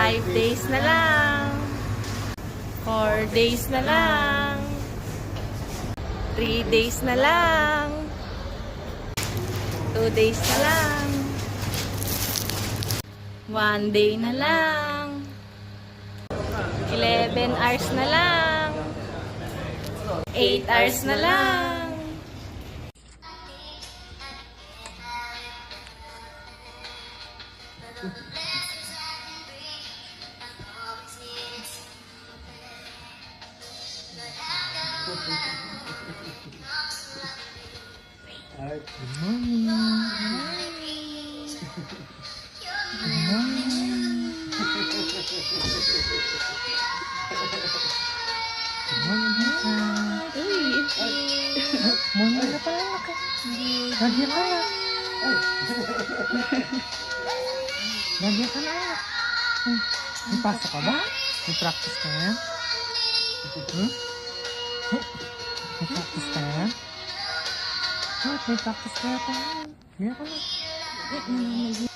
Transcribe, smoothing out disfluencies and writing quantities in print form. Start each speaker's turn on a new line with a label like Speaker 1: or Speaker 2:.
Speaker 1: 5 days na lang. 4 days na lang. 3 days na lang. 2 days na lang. 1 day na lang. 11 hours na lang. 8 hours na lang.
Speaker 2: Good morning. Good morning. Good morning, Hasan. Morning na pala ka. Lagyan ka na. Lagyan ka na. May pasok ka ba? May practice ka yan? May practice ka yan? May practice ka yan? Lagyan ka na.